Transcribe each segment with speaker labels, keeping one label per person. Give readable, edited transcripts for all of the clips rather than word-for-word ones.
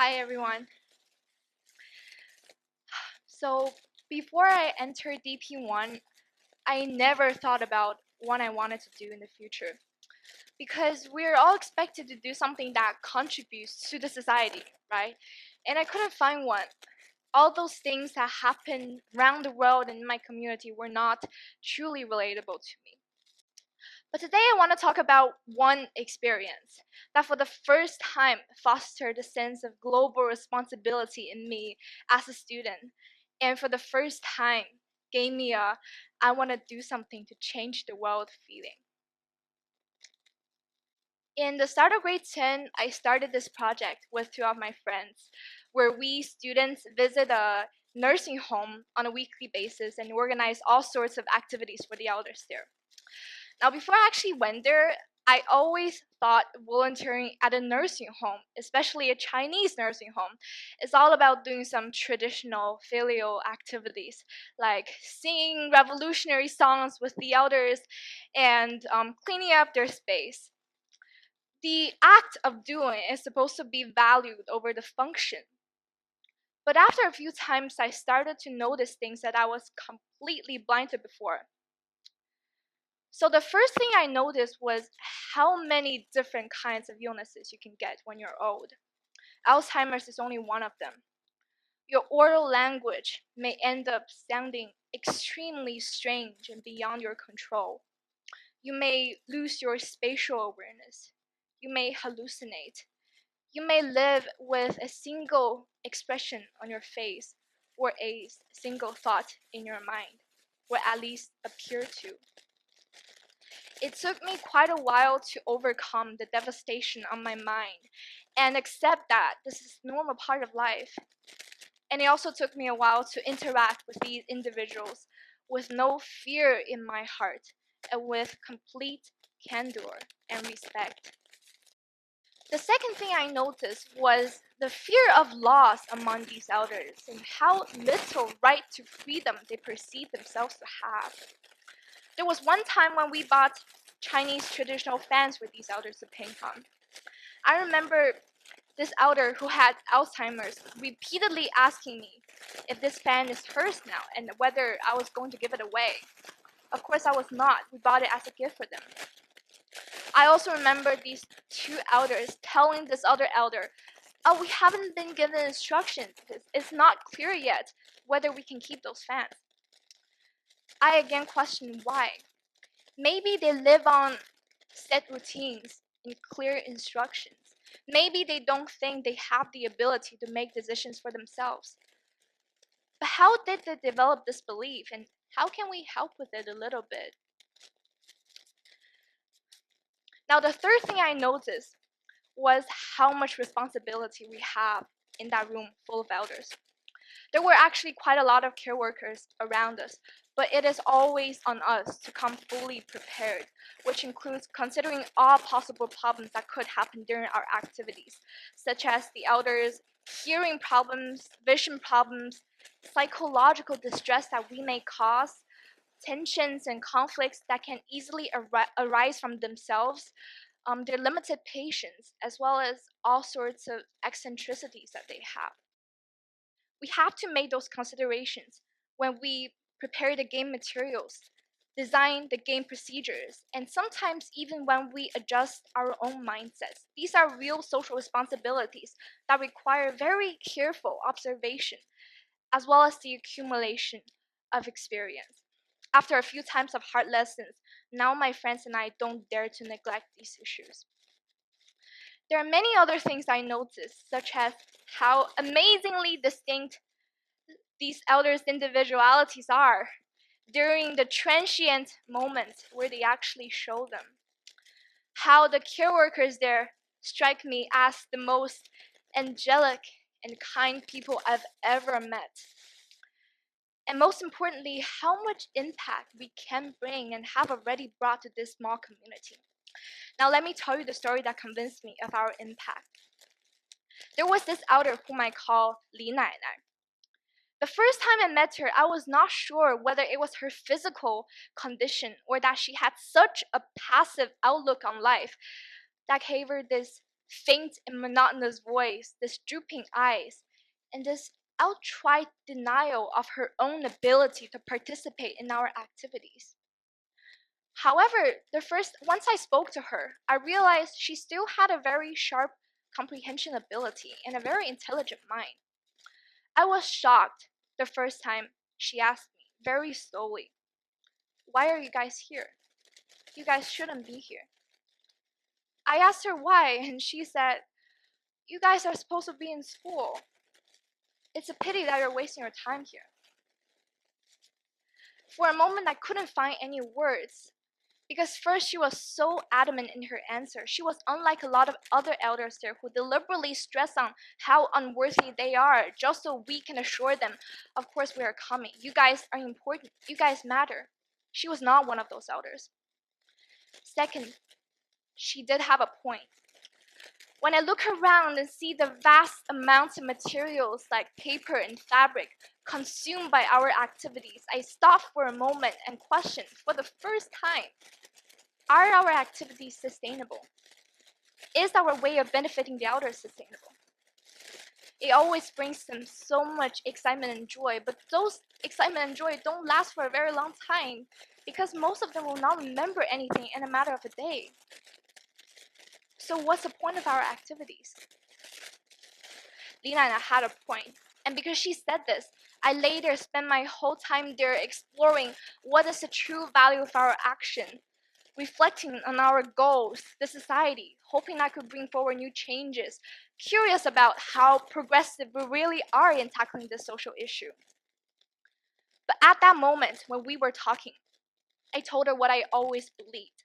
Speaker 1: Hi everyone. So before I entered DP1, I never thought about what I wanted to do in the future because we're all expected to do something that contributes to the society, right? And I couldn't find one. All those things that happen around the world and in my community were not truly relatable to me. But today I want to talk about one experience that for the first time fostered a sense of global responsibility in me as a student. And for the first time gave me a I want to do something to change the world feeling. In the start of grade 10, I started this project with two of my friends where we students visit a nursing home on a weekly basis and organize all sorts of activities for the elders there. Now, before I actually went there, I always thought volunteering at a nursing home, especially a Chinese nursing home, is all about doing some traditional filial activities like singing revolutionary songs with the elders and cleaning up their space. The act of doing is supposed to be valued over the function. But after a few times, I started to notice things that I was completely blind to before. So the first thing I noticed was how many different kinds of illnesses you can get when you're old. Alzheimer's is only one of them. Your oral language may end up sounding extremely strange and beyond your control. You may lose your spatial awareness. You may hallucinate. You may live with a single expression on your face or a single thought in your mind, or at least appear to. It took me quite a while to overcome the devastation on my mind and accept that this is a normal part of life. And it also took me a while to interact with these individuals with no fear in my heart and with complete candor and respect. The second thing I noticed was the fear of loss among these elders and how little right to freedom they perceive themselves to have. There was one time when we bought Chinese traditional fans for these elders to paint on. I remember this elder who had Alzheimer's repeatedly asking me if this fan is hers now and whether I was going to give it away. Of course, I was not. We bought it as a gift for them. I also remember these two elders telling this other elder, "Oh, we haven't been given instructions because it's not clear yet whether we can keep those fans." I again questioned why. Maybe they live on set routines and clear instructions. Maybe they don't think they have the ability to make decisions for themselves. But how did they develop this belief and how can we help with it a little bit? Now, the third thing I noticed was how much responsibility we have in that room full of elders. There were actually quite a lot of care workers around us, but it is always on us to come fully prepared, which includes considering all possible problems that could happen during our activities, such as the elders' hearing problems, vision problems, psychological distress that we may cause, tensions and conflicts that can easily arise from themselves, their limited patience, as well as all sorts of eccentricities that they have. We have to make those considerations when we prepare the game materials, design the game procedures, and sometimes even when we adjust our own mindsets. These are real social responsibilities that require very careful observation as well as the accumulation of experience. After a few times of hard lessons, now my friends and I don't dare to neglect these issues. There are many other things I noticed, such as how amazingly distinct these elders' individualities are during the transient moments where they actually show them. How the care workers there strike me as the most angelic and kind people I've ever met. And most importantly, how much impact we can bring and have already brought to this small community. Now, let me tell you the story that convinced me of our impact. There was this elder whom I call Li Nai Nai. The first time I met her, I was not sure whether it was her physical condition or that she had such a passive outlook on life that gave her this faint and monotonous voice, this drooping eyes, and this outright denial of her own ability to participate in our activities. However, once I spoke to her, I realized she still had a very sharp comprehension ability and a very intelligent mind. I was shocked the first time she asked me, very slowly, "Why are you guys here? You guys shouldn't be here." I asked her why, and she said, "You guys are supposed to be in school. It's a pity that you're wasting your time here." For a moment, I couldn't find any words. Because first, she was so adamant in her answer. She was unlike a lot of other elders there who deliberately stress on how unworthy they are, just so we can assure them, "Of course we are coming. You guys are important. You guys matter." She was not one of those elders. Second, she did have a point. When I look around and see the vast amounts of materials like paper and fabric consumed by our activities, I stop for a moment and question, for the first time, are our activities sustainable? Is our way of benefiting the elders sustainable? It always brings them so much excitement and joy, but those excitement and joy don't last for a very long time because most of them will not remember anything in a matter of a day. So what's the point of our activities? Lina and I had a point, and because she said this, I later spent my whole time there exploring what is the true value of our action, reflecting on our goals, the society, hoping I could bring forward new changes, curious about how progressive we really are in tackling this social issue. But at that moment when we were talking, I told her what I always believed.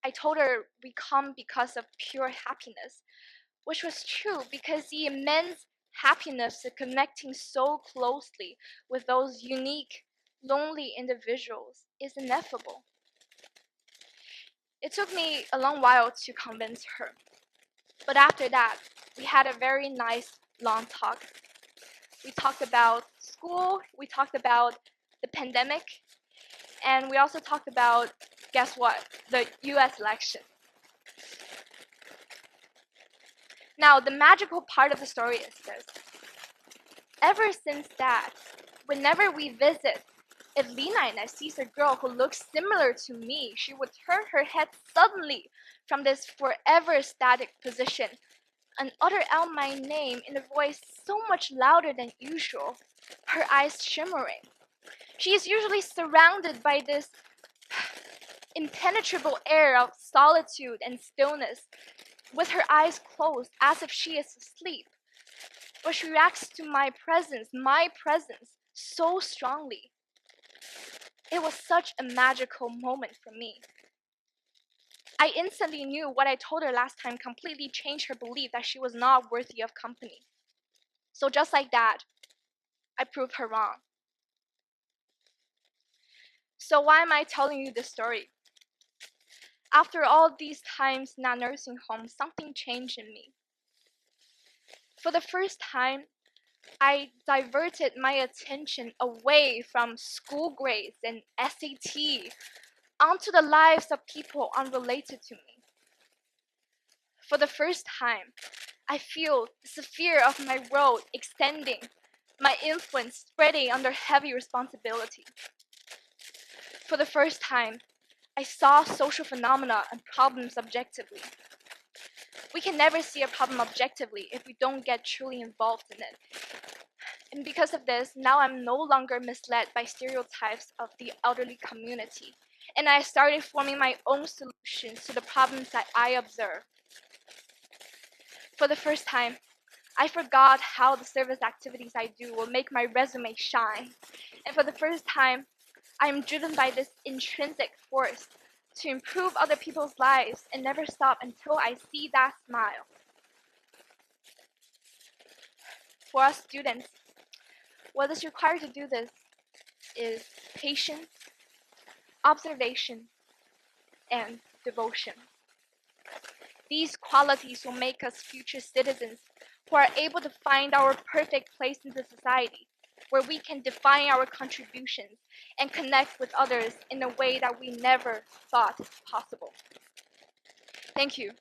Speaker 1: I told her we come because of pure happiness, which was true because the immense happiness of connecting so closely with those unique, lonely individuals is ineffable. It took me a long while to convince her, but after that, we had a very nice long talk. We talked about school, we talked about the pandemic, and we also talked about, guess what, the US election. Now, the magical part of the story is this. Ever since that, whenever we visit, if Lina and I sees a girl who looks similar to me, she would turn her head suddenly from this forever static position and utter out my name in a voice so much louder than usual, her eyes shimmering. She is usually surrounded by this impenetrable air of solitude and stillness, with her eyes closed as if she is asleep. But she reacts to my presence, so strongly. It was such a magical moment for me. I instantly knew what I told her last time completely changed her belief that she was not worthy of company. So just like that, I proved her wrong. So why am I telling you this story? After all these times in that nursing home, something changed in me. For the first time, I diverted my attention away from school grades and SAT onto the lives of people unrelated to me. For the first time, I feel the sphere of my world extending, my influence spreading under heavy responsibility. For the first time, I saw social phenomena and problems objectively. We can never see a problem objectively if we don't get truly involved in it. And because of this, now I'm no longer misled by stereotypes of the elderly community. And I started forming my own solutions to the problems that I observe. For the first time, I forgot how the service activities I do will make my resume shine. And for the first time, I am driven by this intrinsic force to improve other people's lives and never stop until I see that smile. For us students, what is required to do this is patience, observation, and devotion. These qualities will make us future citizens who are able to find our perfect place in the society, where we can define our contributions and connect with others in a way that we never thought possible. Thank you.